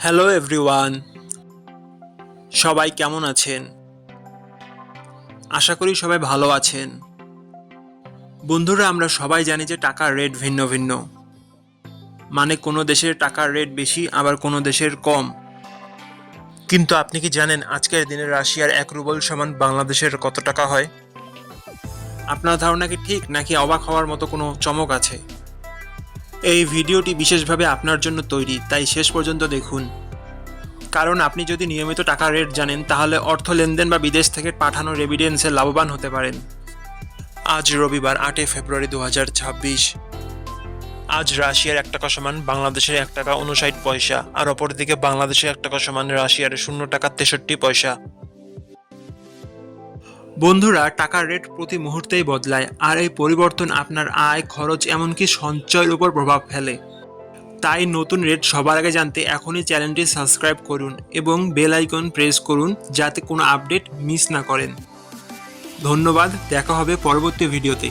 Hello everyone, সবাই কেমন আছেন? আশা করি সবাই ভালো আছেন। বন্ধুরা, আমরা সবাই জানি যে টাকার রেট ভিন্ন ভিন্ন। মানে কোনো দেশের টাকার রেট বেশি, আবার কোনো দেশের কম। কিন্তু আপনি কি জানেন আজকের দিনে রাশিয়ার 1 রুবল সমান বাংলাদেশের কত টাকা হয়? আপনার ধারণা কি ঠিক, নাকি অবাক হওয়ার মতো কোনো চমক আছে? এই ভিডিওটি বিশেষভাবে আপনার জন্য তৈরি, তাই শেষ পর্যন্ত দেখুন। কারণ আপনি যদি নিয়মিত টাকার রেট জানেন, তাহলে অর্থ লেনদেন বা বিদেশ থেকে পাঠানো রেমিটেন্সে লাভবান হতে পারেন। আজ রবিবার 8 ফেব্রুয়ারি 2026। আজ রাশিয়ার 1 টাকা সমান বাংলাদেশের 1 টাকা 59 পয়সা, আর অপরদিকে বাংলাদেশের 1 টাকা সমান রাশিয়ার 0 টাকা 63 পয়সা। বন্ধুরা, টাকার রেট প্রতি মুহূর্তেই বদলায়, আর এই পরিবর্তন আপনার আয়, খরচ, এমনকি সঞ্চয়ের উপর প্রভাব ফেলে। তাই নতুন রেট সবার আগে জানতে এখনই চ্যানেলটি সাবস্ক্রাইব করুন এবং বেল আইকন প্রেস করুন, যাতে কোনো আপডেট মিস না করেন। ধন্যবাদ, দেখা হবে পরবর্তী ভিডিওতে।